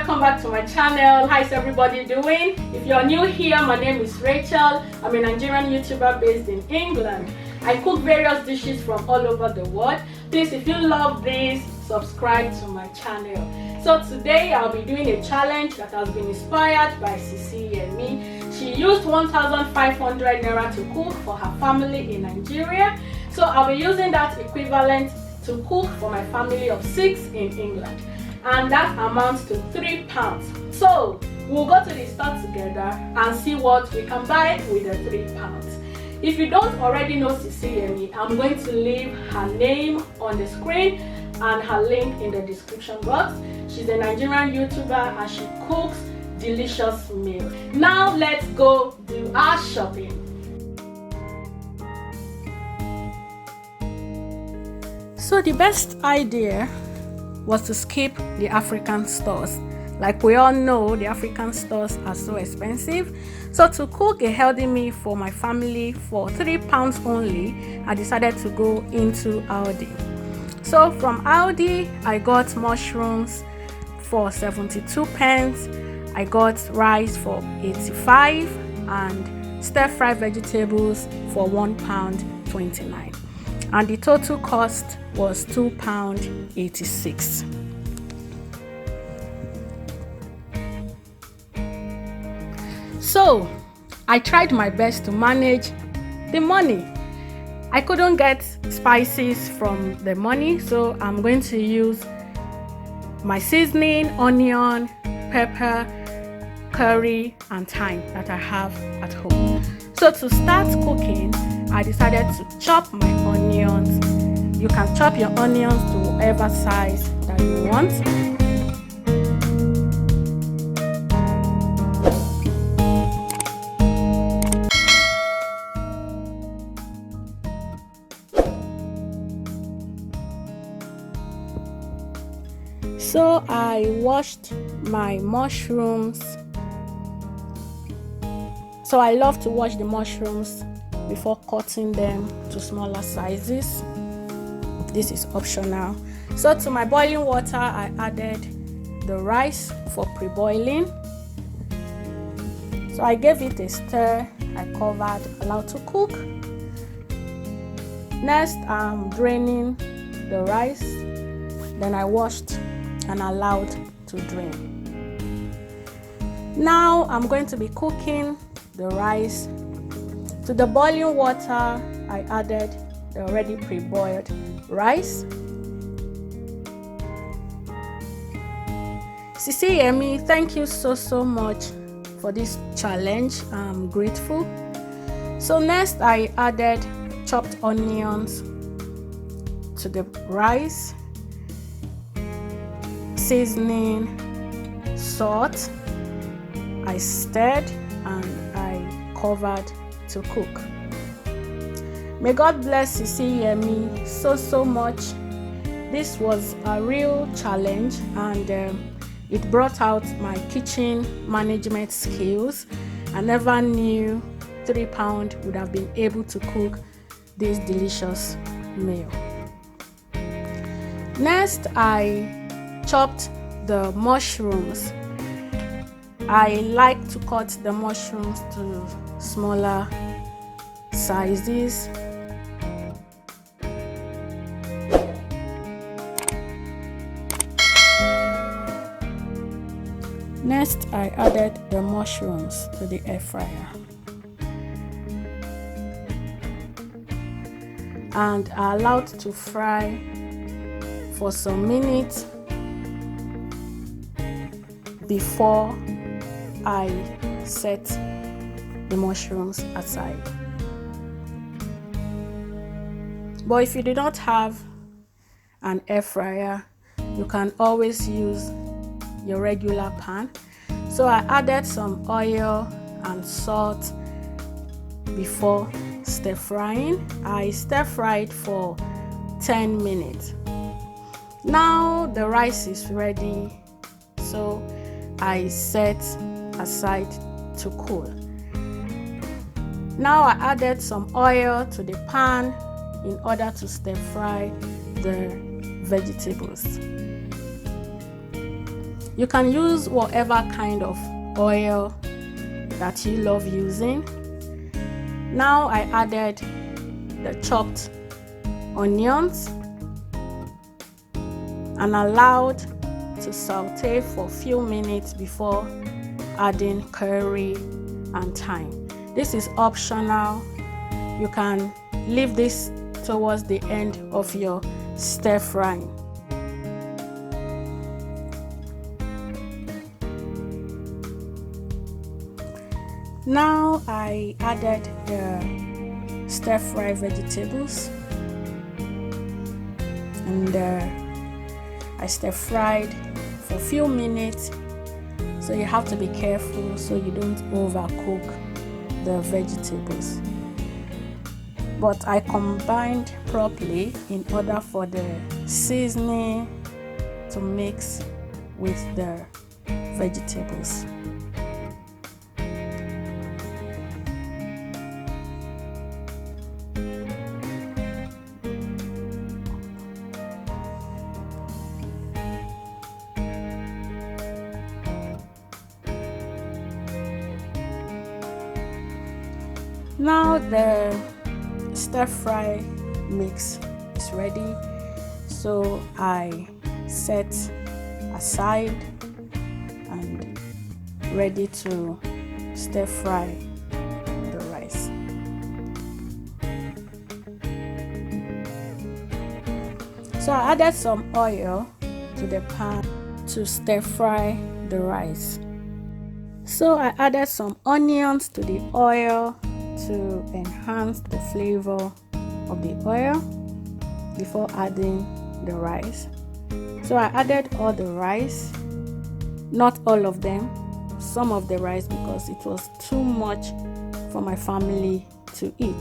welcome back to my channel. How is everybody doing? If you're new here, my name is Rachel. I'm a Nigerian YouTuber based in England. I cook various dishes from all over the world. Please, if you love this, subscribe to my channel. So today I'll be doing a challenge that has been inspired by Cookwithme. She used 1,500 naira to cook for her family in Nigeria. So I'll be using that equivalent to cook for my family of 6 in England. And that amounts to £3. So we'll go to the store together and see what we can buy with the £3. If you don't already know Cookwithme, I'm going to leave her name on the screen and her link in the description box. She's a Nigerian YouTuber and she cooks delicious meals. Now let's go do our shopping. So the best idea was to skip the African stores. Like we all know, the African stores are so expensive. So to cook a healthy meal for my family for £3 only, I decided to go into Aldi. So from Aldi, I got mushrooms for 72 pence. I got rice for 85 and stir-fried vegetables for £1.29. And the total cost was £2.86. So I tried my best to manage the money. I couldn't get spices from the money, so I'm going to use my seasoning, onion, pepper, curry and thyme that I have at home. So to start cooking, I decided to chop my onions. You can chop your onions to whatever size that you want. So I washed my mushrooms. So I love to wash the mushrooms before cutting them to smaller sizes. This is optional. So to my boiling water, I added the rice for pre-boiling. So I gave it a stir, I covered, allowed to cook. Next, I'm draining the rice. Then I washed and allowed to drain. Now I'm going to be cooking the rice. To the boiling water, I added the already pre-boiled rice. Cookwithme, thank you so much for this challenge. I'm grateful. So next, I added chopped onions to the rice, seasoning, salt. I stirred and I covered to cook. May God bless Cookwithme so much. This was a real challenge and it brought out my kitchen management skills. I never knew £3 would have been able to cook this delicious meal. Next, I chopped the mushrooms. I like to cut the mushrooms to smaller sizes. Next, I added the mushrooms to the air fryer and I allowed to fry for some minutes before I set the mushrooms aside. But if you do not have an air fryer, you can always use your regular pan. So I added some oil and salt before stir frying. I stir fried for 10 minutes. Now the rice is ready, so I set aside to cool. Now I added some oil to the pan in order to stir fry the vegetables. You can use whatever kind of oil that you love using. Now I added the chopped onions and allowed to saute for a few minutes before adding curry and thyme. This is optional. You can leave this towards the end of your stir frying. Now I added the stir fry vegetables and I stir fried for a few minutes, so you have to be careful so you don't overcook the vegetables. But I combined properly in order for the seasoning to mix with the vegetables. Now the stir fry mix is ready, so I set aside and ready to stir fry the rice. So I added some oil to the pan to stir fry the rice. So I added some onions to the oil to enhance the flavor of the oil before adding the rice. So I added all the rice, not all of them, some of the rice, because it was too much for my family to eat.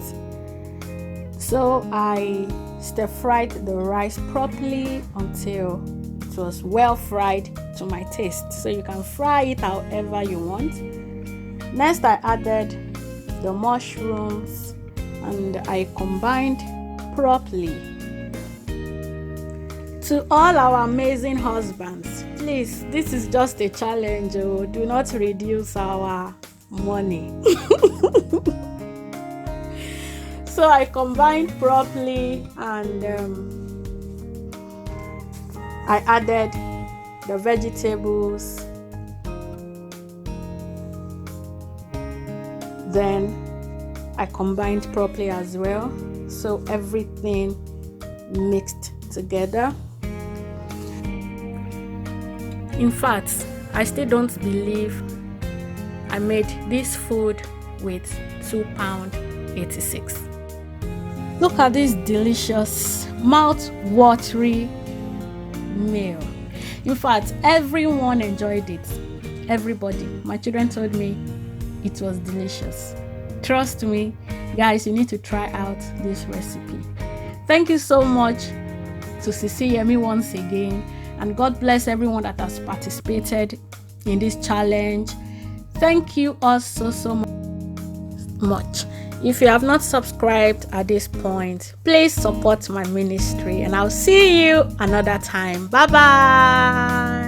So I stir fried the rice properly until it was well fried to my taste. So you can fry it however you want. Next I added the mushrooms and I combined properly. To all our amazing husbands, please, this is just a challenge. Oh, do not reduce our money. So I combined properly and I added the vegetables. Then I combined properly as well, so everything mixed together. In fact, I still don't believe I made this food with £2.86. Look at this delicious, mouth-watery meal. In fact, everyone enjoyed it. Everybody. My children told me it was delicious. Trust me, guys, you need to try out this recipe. Thank you so much to Cookwithme once again, and God bless everyone that has participated in this challenge. Thank you all so much. If you have not subscribed at this point, please support my ministry, and I'll see you another time. Bye bye.